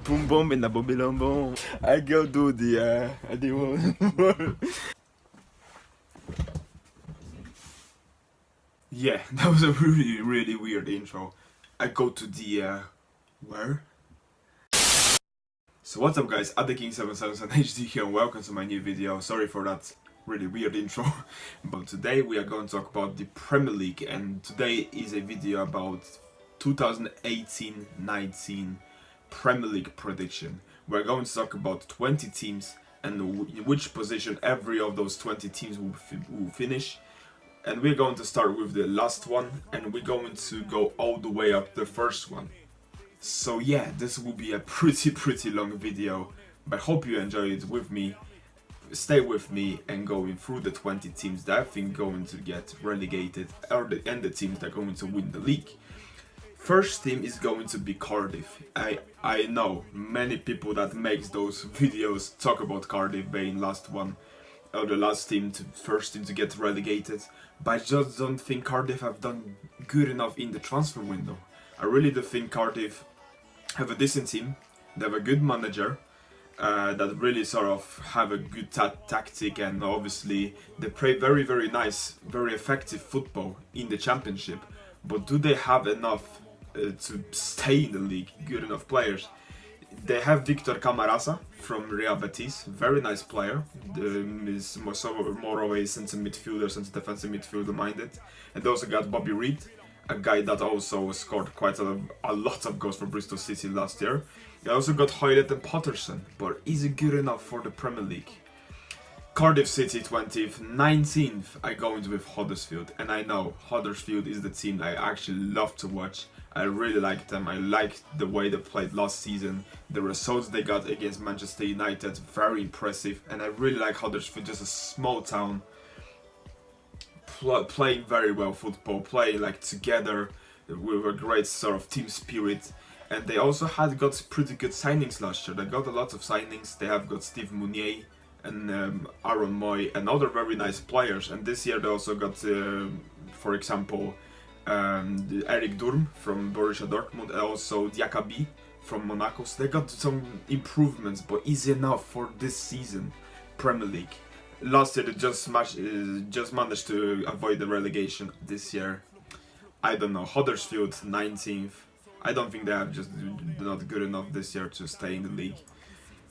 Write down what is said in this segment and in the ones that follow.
Boom boom in the boom boom. I go do the Yeah, that was a really weird intro. I go to the where? So what's up guys, AdeKing777 HD here and welcome to my new video. Sorry for that really weird intro. But today we are going to talk about the Premier League, and today is a video about 2018-19 Premier League prediction. We're going to talk about 20 teams and in which position every of those 20 teams will finish. And we're going to start with the last one, and we're going to go all the way up the first one. So yeah, this will be a pretty long video, but I hope you enjoy it with me. Stay with me and going through the 20 teams that I think going to get relegated and the teams that are going to win the league. First team is going to be Cardiff. I know many people that makes those videos talk about Cardiff being last one, or the last team first team to get relegated, but I just don't think Cardiff have done good enough in the transfer window. I really do think Cardiff have a decent team. They have a good manager that really sort of have a good tactic, and obviously they play very nice, very effective football in the championship. But do they have enough to stay in the league? Good enough players? They have Victor Camarasa from Real Betis, very nice player. Is more of a centre midfielder, centre defensive midfielder minded. And they also got Bobby Reed, a guy that also scored quite a lot of goals for Bristol City last year. They also got Hoylett and Patterson, but is it good enough for the Premier League? Cardiff City 20th, 19th, I go into with Huddersfield, and I know Huddersfield is the team I actually love to watch. I really like them. I liked the way they played last season. The results they got against Manchester United, very impressive, and I really like Huddersfield, just a small town, playing very well football, playing like together with a great sort of team spirit. And they also got pretty good signings last year. They got a lot of signings. They have got Steve Mounier and Aaron Moy and other very nice players. And this year they also got, for example, Eric Durm from Borussia Dortmund, and also Diakabi from Monaco. So they got some improvements, but is enough for this season Premier League? Last year they just managed to avoid the relegation. This year, I don't know. Huddersfield 19th. I don't think they have just not good enough this year to stay in the league.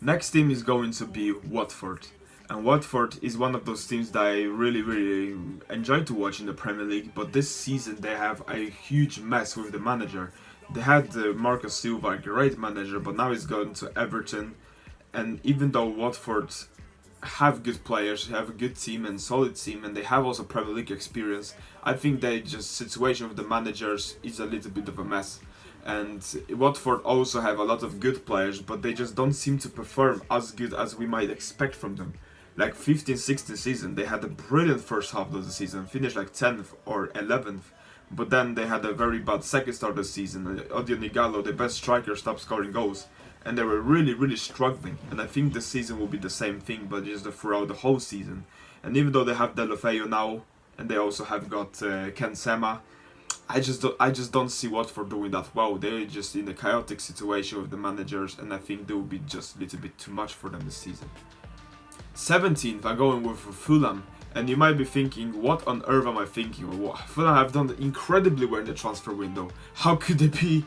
Next team is going to be Watford. And Watford is one of those teams that I really enjoy to watch in the Premier League, but this season they have a huge mess with the manager. They had Marcus Silva, a great manager, but now he's gone to Everton. And even though Watford have good players, have a good team and solid team, and they have also Premier League experience, I think they just situation with the managers is a little bit of a mess. And Watford also have a lot of good players, but they just don't seem to perform as good as we might expect from them. Like 15-16 season, they had a brilliant first half of the season, finished like 10th or 11th, but then they had a very bad second start of the season. Odion Ighalo, the best striker, stopped scoring goals, and they were really struggling. And I think this season will be the same thing, but just throughout the whole season. And even though they have Deulofeu now, and they also have got Ken Sema, I just don't see Watford doing that well. They're just in a chaotic situation with the managers, and I think they will be just a little bit too much for them this season. 17th, I'm going with Fulham, and you might be thinking, what on earth am I thinking? Fulham have done incredibly well in the transfer window. How could they be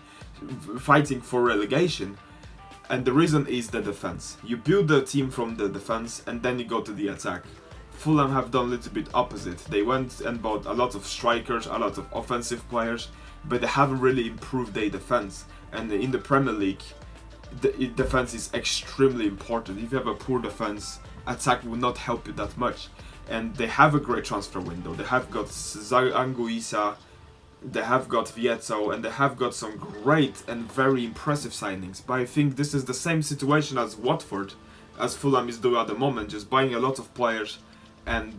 fighting for relegation? And the reason is the defense. You build the team from the defense, and then you go to the attack. Fulham have done a little bit opposite. They went and bought a lot of strikers, a lot of offensive players, but they haven't really improved their defense. And in the Premier League, the defense is extremely important. If you have a poor defense, attack will not help you that much. And they have a great transfer window. They have got Anguissa, they have got Vieto, and they have got some great and very impressive signings. But I think this is the same situation as Watford, as Fulham is doing at the moment, just buying a lot of players. And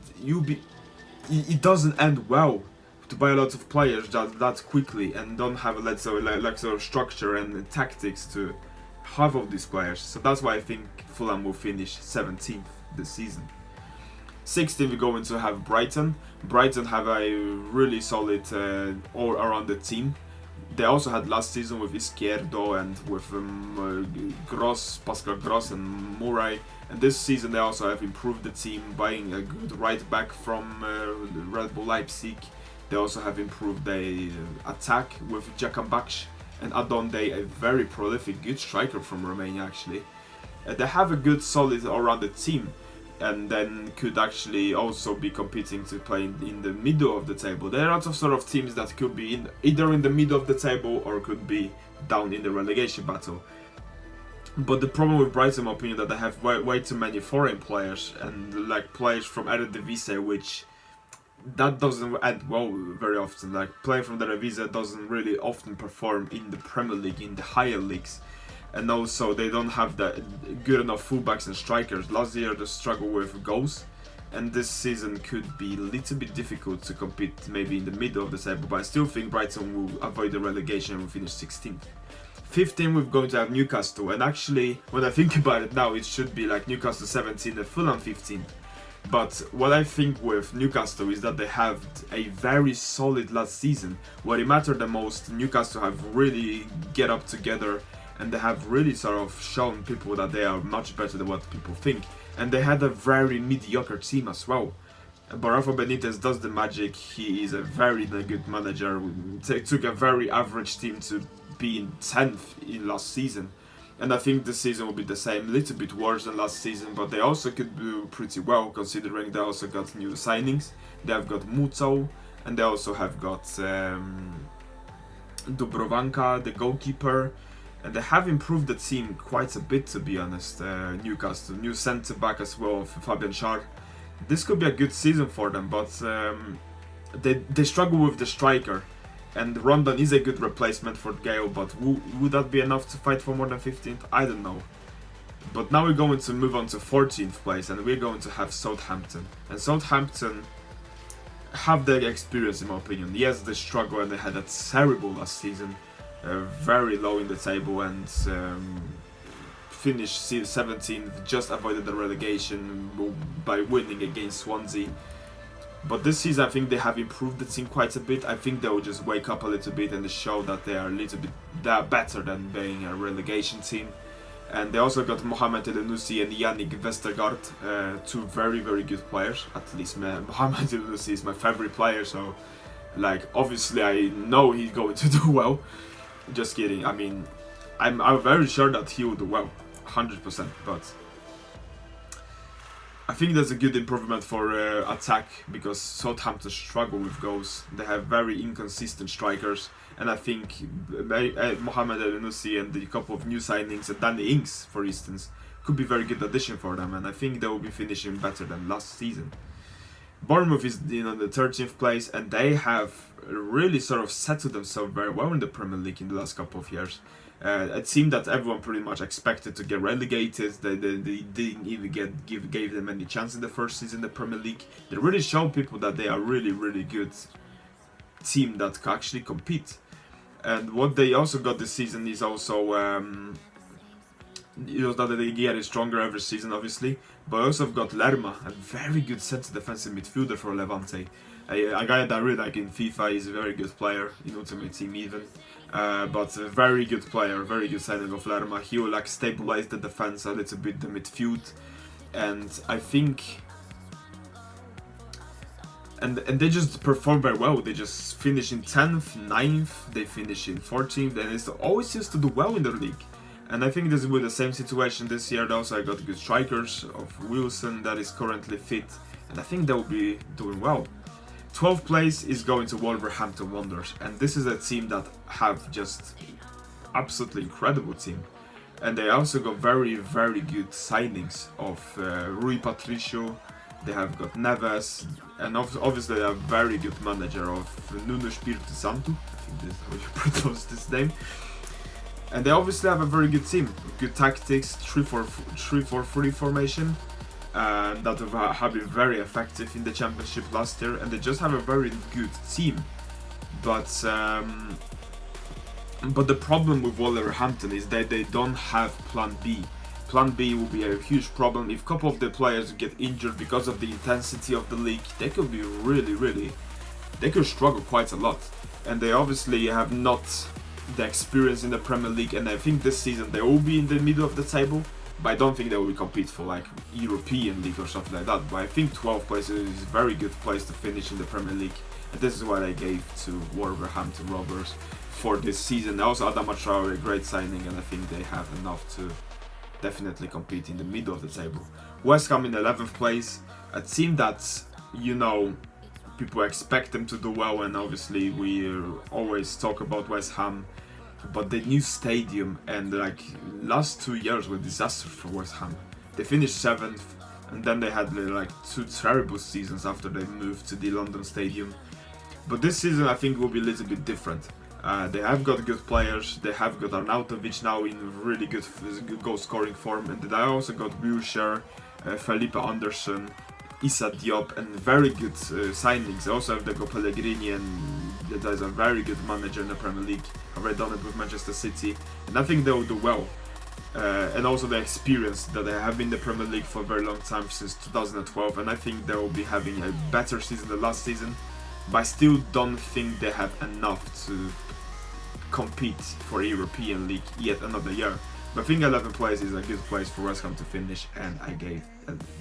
it doesn't end well to buy a lot of players that quickly and don't have sort of structure and tactics to have all these players. So that's why I think Fulham will finish 17th this season. 16th, we're going to have Brighton. Brighton have a really solid all-around the team. they also had last season with Izquierdo and with Pascal Gross and Murray. And this season they also have improved the team, buying a good right back from Red Bull Leipzig. They also have improved the attack with Jakambaksh and Adonde, a very prolific, good striker from Romania actually. They have a good, solid all-rounded team, and then could actually also be competing to play in the middle of the table. There are lots of sort of teams that could be either in the middle of the table or could be down in the relegation battle. But the problem with Brighton, in my opinion, that they have way too many foreign players and like players from Eredivisie, which that doesn't end well very often. Like playing from the Eredivisie doesn't really often perform in the Premier League, in the higher leagues. And also they don't have the good enough fullbacks and strikers. Last year they struggled with goals, and this season could be a little bit difficult to compete maybe in the middle of the table, but I still think Brighton will avoid the relegation and will finish 16th. 15th we're going to have Newcastle, and actually when I think about it now, it should be like Newcastle 17 and Fulham 15. But what I think with Newcastle is that they have a very solid last season. What it mattered the most, Newcastle have really get up together, and they have really sort of shown people that they are much better than what people think. And they had a very mediocre team as well. But Rafa Benitez does the magic. He is a very good manager. He took a very average team to be in 10th in last season. And I think this season will be the same, a little bit worse than last season, but they also could do pretty well considering they also got new signings. They have got Muto, and they also have got Dubrowanka, the goalkeeper. And they have improved the team quite a bit, to be honest. Newcastle, new centre back as well, Fabian Schär. This could be a good season for them, but they struggle with the striker. And Rondon is a good replacement for Gale, but would that be enough to fight for more than 15th? I don't know. But now we're going to move on to 14th place, and we're going to have Southampton. And Southampton have the experience, in my opinion. Yes, they struggle and they had a terrible last season. Very low in the table and finished 17th, just avoided the relegation by winning against Swansea. But this season I think they have improved the team quite a bit. I think they will just wake up a little bit and show that they are a little bit better than being a relegation team. And they also got Mohamed Elyounoussi and Yannick Vestergaard, two very good players. At least Mohamed Elyounoussi is my favorite player, so like obviously I know he's going to do well. Just kidding. I mean, I'm very sure that he will do well, 100%. But I think that's a good improvement for attack, because Southampton struggle with goals. They have very inconsistent strikers, and I think Mohamed Elyounoussi and the couple of new signings, and Danny Ings, for instance, could be very good addition for them, and I think they will be finishing better than last season. Bournemouth is in the 13th place, and they have really sort of settled themselves very well in the Premier League in the last couple of years. A team that everyone pretty much expected to get relegated. They didn't even gave them any chance in the first season in the Premier League. They really showed people that they are really good team that can actually compete. And what they also got this season is also that they get stronger every season, obviously. But also have got Lerma, a very good centre defensive midfielder for Levante. A guy that I really like in FIFA. Is a very good player in Ultimate Team even. But a very good player, very good signing of Lerma. He will like stabilize the defense a little bit, the midfield, and I think, and they just perform very well. They just finish in 10th, 9th, they finish in 14th, and it always seems to do well in the league. And I think this will be the same situation this year. Also, I got good strikers of Wilson that is currently fit, and I think they will be doing well. 12th place is going to Wolverhampton Wanderers, and this is a team that have just absolutely incredible team. And they also got very good signings of Rui Patricio. They have got Neves, and obviously they have a very good manager of Nuno Espírito Santo. I think this is how you pronounce this name. And they obviously have a very good team, good tactics, 3-4-3 formation. That have been very effective in the championship last year, and they just have a very good team. But the problem with Wolverhampton is that they don't have Plan B. Plan B will be a huge problem. If a couple of the players get injured because of the intensity of the league, they could be really, they could struggle quite a lot. And they obviously have not the experience in the Premier League, and I think this season they will be in the middle of the table, but I don't think they will compete for like European League or something like that. But I think 12th place is a very good place to finish in the Premier League, and this is what I gave to Wolverhampton Rovers for this season. Also, Adama Traore, a great signing, and I think they have enough to definitely compete in the middle of the table. West Ham in 11th place, a team that, you know, people expect them to do well, and obviously we always talk about West Ham, but the new stadium and like last 2 years were disastrous for West Ham. They finished 7th, and then they had like 2 terrible seasons after they moved to the London Stadium. But this season I think will be a little bit different. They have got good players. They have got Arnautovic now in really good goal scoring form, and they also got Wilshere, Felipe Anderson, Issa Diop, and very good signings. They also have the Pellegrini, and that is a very good manager in the Premier League. Already done it with Manchester City, and I think they will do well. And also the experience that they have been in the Premier League for a very long time, since 2012, and I think they will be having a better season than last season. But I still don't think they have enough to compete for a European League yet another year. But I think 11th place is a good place for West Ham to finish, and I gave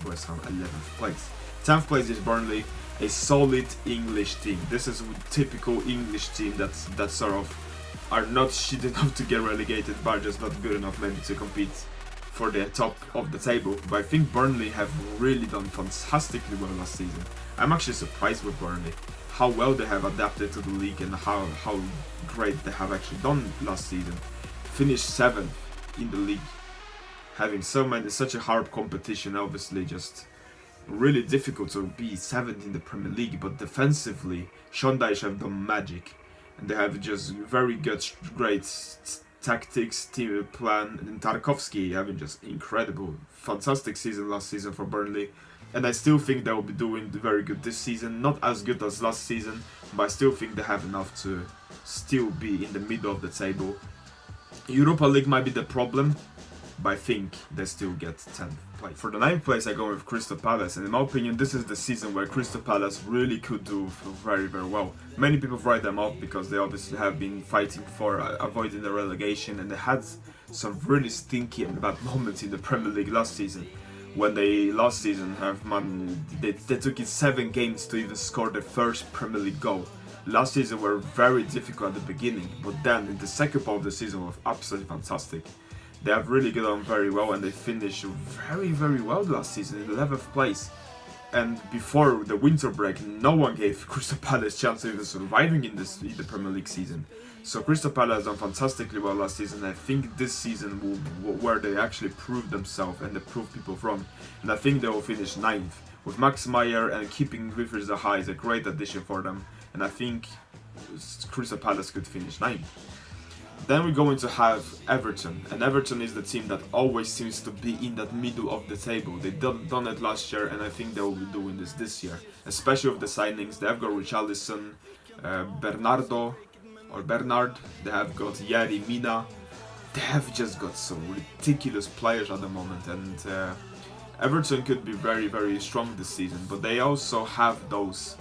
West Ham 11th place. 10th place is Burnley, a solid English team. This is a typical English team that sort of are not shit enough to get relegated, but are just not good enough maybe to compete for the top of the table. But I think Burnley have really done fantastically well last season. I'm actually surprised with Burnley, how well they have adapted to the league and how great they have actually done last season. Finished 7th in the league, having such a hard competition. Obviously just really difficult to be 7th in the Premier League, but defensively Sean Dyche have done magic, and they have just very good, great tactics, team plan, and Tarkowski having just incredible, fantastic season last season for Burnley. And I still think they will be doing very good this season. Not as good as last season, but I still think they have enough to still be in the middle of the table. Europa League might be the problem, but I think they still get 10th place. For the 9th place I go with Crystal Palace, and in my opinion this is the season where Crystal Palace really could do very, very well. Many people write them off because they obviously have been fighting for avoiding the relegation, and they had some really stinky and bad moments in the Premier League last season. When they last season they took it 7 games to even score their first Premier League goal. Last season were very difficult at the beginning, but then in the second part of the season was absolutely fantastic. They have really got on very well, and they finished very, very well last season in 11th place. And before the winter break, no one gave Crystal Palace a chance of even surviving in the Premier League season. So Crystal Palace done fantastically well last season. I think this season will where they actually prove themselves and they prove people wrong. And I think they will finish 9th. With Max Meyer and keeping Rivers Zaha is a great addition for them. And I think Crystal Palace could finish 9th. Then we're going to have Everton, and Everton is the team that always seems to be in that middle of the table. They done it last year, and I think they will be doing this year, especially with the signings. They have got Richarlison, Bernard, they have got Yeri Mina. They have just got some ridiculous players at the moment, and Everton could be very, very strong this season, but they also have those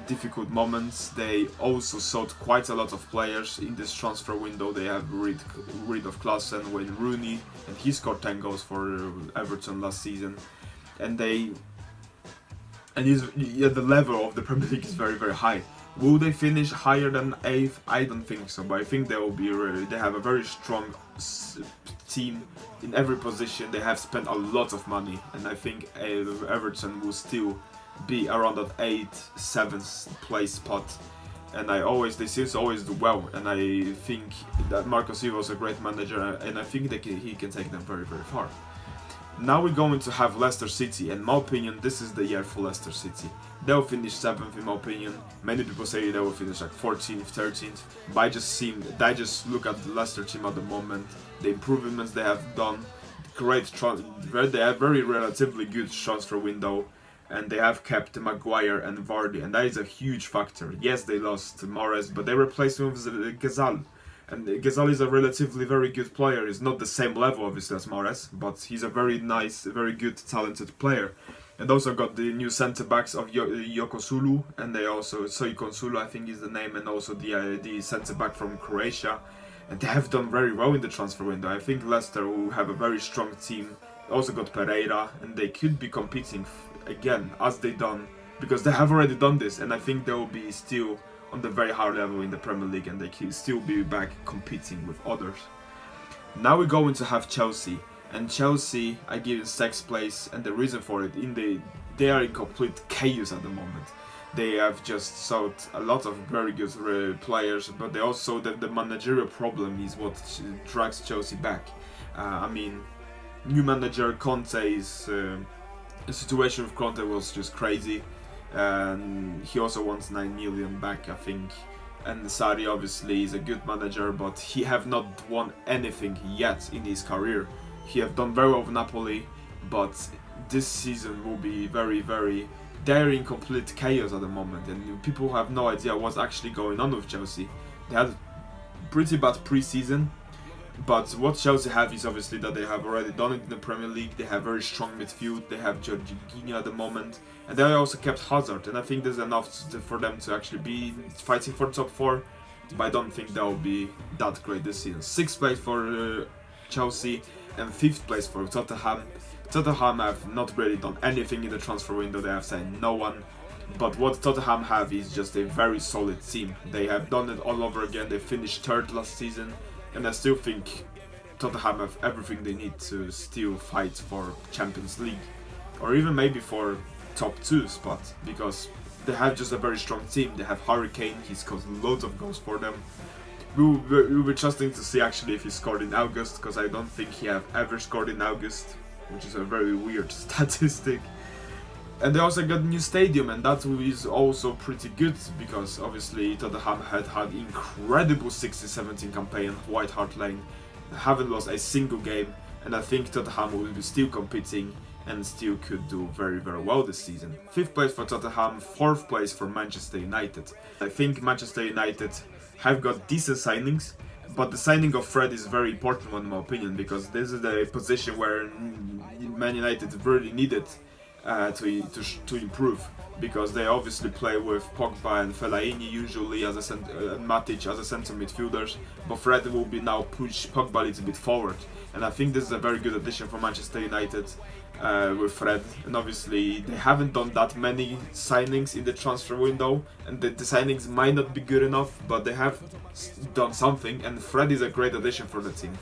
difficult moments. They also sold quite a lot of players in this transfer window. They have rid of Klaassen, Wayne Rooney, and he scored 10 goals for Everton last season. And the level of the Premier League is very, very high. Will they finish higher than 8th? I don't think so, but I think they will be. They have a very strong team in every position. They have spent a lot of money, and I think Everton will still be around that 8th, 7th place spot, and they seem to always do well, and I think that Marco Silva is a great manager, and I think he can take them very, very far. Now we're going to have Leicester City, and in my opinion this is the year for Leicester City. They'll finish 7th in my opinion. Many people say they will finish like 14th, 13th, but I just look at the Leicester team at the moment, the improvements they have done, they have very relatively good transfer window, and they have kept Maguire and Vardy, and that is a huge factor. Yes, they lost Mahrez, but they replaced him with Ghazal. And Ghazal is a relatively very good player. He's not the same level, obviously, as Mahrez, but he's a very nice, very good, talented player. And also got the new centre-backs of Yokosulu, and they also, Soykonsulu I think is the name, and also the centre-back from Croatia. and they have done very well in the transfer window. I think Leicester will have a very strong team. Also got Pereira, and they could be competing again as they done, because they have already done this, and I think they will be still on the very high level in the Premier League, and they can still be back competing with others. Now we're going to have Chelsea, and Chelsea I give in 6th place, and the reason for it, they are in complete chaos at the moment. They have just sold a lot of very good players, but they also the managerial problem is what drags Chelsea back. I mean, new manager Conte is the situation with Conte was just crazy, and he also wants 9 million back, I think. And Sarri obviously is a good manager, but he have not won anything yet in his career. He have done very well with Napoli, but this season will be very they're in complete chaos at the moment, and people have no idea what's actually going on with Chelsea. They had pretty bad pre-season, but what Chelsea have is obviously that they have already done it in the Premier League. They have very strong midfield, they have Jorginho at the moment, and they also kept Hazard, and I think there's enough for them to actually be fighting for top 4, but I don't think that will be that great this season. 6th place for Chelsea, and 5th place for Tottenham. Tottenham have not really done anything in the transfer window, they have signed no one, but what Tottenham have is just a very solid team. They have done it all over again. They finished 3rd last season, and I still think Tottenham have everything they need to still fight for Champions League, or even maybe for top 2 spot, because they have just a very strong team. They have Harry Kane, he scores loads of goals for them. We'll be trusting to see actually if he scored in August, because I don't think he have ever scored in August, which is a very weird statistic. And they also got a new stadium, and that is also pretty good, because obviously Tottenham had incredible 16-17 campaign at White Hart Lane, haven't lost a single game, and I think Tottenham will be still competing and still could do very well this season. 5th place for Tottenham, 4th place for Manchester United. I think Manchester United have got decent signings, but the signing of Fred is a very important one in my opinion, because this is the position where Man United really needed to improve, because they obviously play with Pogba and Fellaini usually as Matic as a centre midfielders, but Fred will be now push Pogba a little bit forward, and I think this is a very good addition for Manchester United with Fred. And obviously they haven't done that many signings in the transfer window, and the signings might not be good enough, but they have done something, and Fred is a great addition for the team.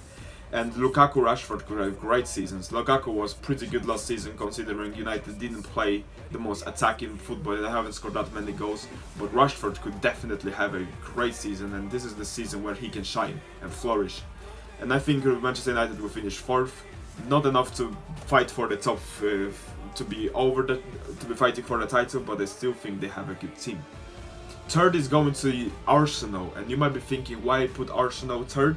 And Lukaku, Rashford could have great seasons. Lukaku was pretty good last season, considering United didn't play the most attacking football. They haven't scored that many goals, but Rashford could definitely have a great season, and this is the season where he can shine and flourish. And I think Manchester United will finish 4th, not enough to fight for the top, to be fighting for the title, but I still think they have a good team. 3rd is going to Arsenal, and you might be thinking why put Arsenal 3rd?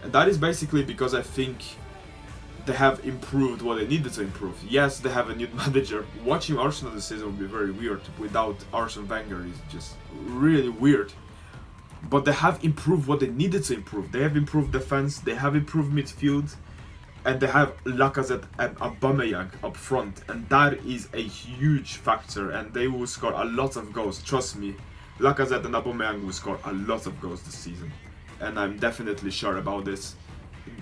And that is basically because I think they have improved what they needed to improve. Yes, they have a new manager. Watching Arsenal this season would be very weird. Without Arsene Wenger is just really weird. But they have improved what they needed to improve. They have improved defense, they have improved midfield, and they have Lacazette and Aubameyang up front. And that is a huge factor, and they will score a lot of goals. Trust me, Lacazette and Aubameyang will score a lot of goals this season. And I'm definitely sure about this,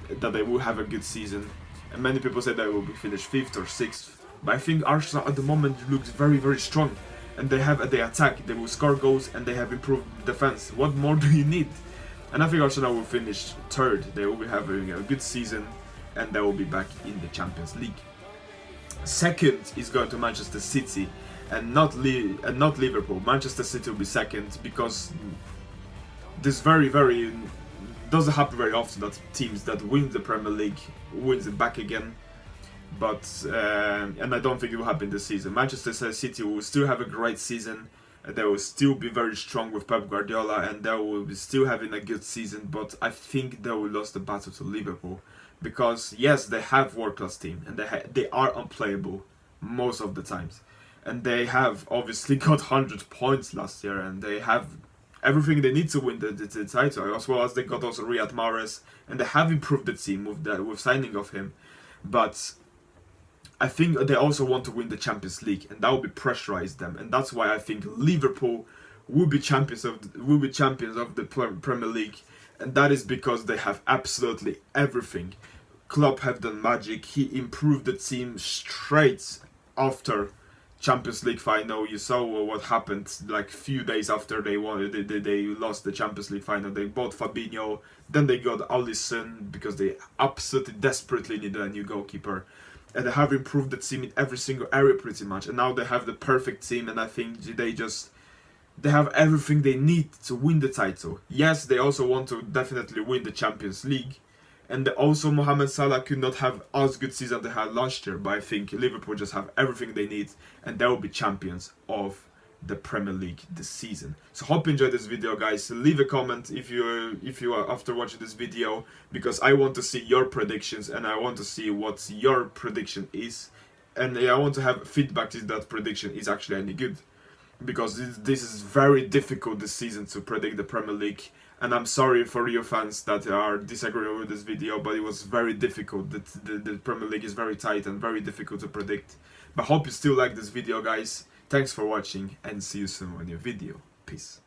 that they will have a good season. And many people say they will be finished 5th or 6th, but I think Arsenal at the moment looks very strong, and they attack, they will score goals, and they have improved defense. What more do you need? And I think Arsenal will finish 3rd. They will be having a good season, and they will be back in the Champions League. 2nd is going to Manchester City, and not Liverpool. Manchester City will be 2nd, because this doesn't happen very often that teams that win the Premier League wins it back again, but and I don't think it will happen this season. Manchester City will still have a great season, and they will still be very strong with Pep Guardiola, and they will be still having a good season, but I think they will lose the battle to Liverpool, because yes, they have world-class team, and they are unplayable most of the times, and they have obviously got 100 points last year, and they have everything they need to win the title, as well as they got also Riyad Mahrez, and they have improved the team with signing of him. But I think they also want to win the Champions League, and that will be pressurize them, and that's why I think Liverpool will be champions of the Premier League, and that is because they have absolutely everything. Klopp have done magic. He improved the team straight after Champions League final. You saw what happened like few days after they won. They lost the Champions League final. They bought Fabinho, then they got Alisson because they absolutely desperately needed a new goalkeeper. And they have improved the team in every single area pretty much. And now they have the perfect team, and I think they have everything they need to win the title. Yes, they also want to definitely win the Champions League. And also Mohamed Salah could not have as good season they had last year, but I think Liverpool just have everything they need, and they will be champions of the Premier League this season. So hope you enjoyed this video, guys. Leave a comment if you are after watching this video, because I want to see your predictions and I want to see what your prediction is, and I want to have feedback if that prediction is actually any good, because this is very difficult this season to predict the Premier League. And I'm sorry for your fans that are disagreeing with this video, but it was very difficult. The Premier League is very tight and very difficult to predict. But hope you still like this video, guys. Thanks for watching, and see you soon in a new video. Peace.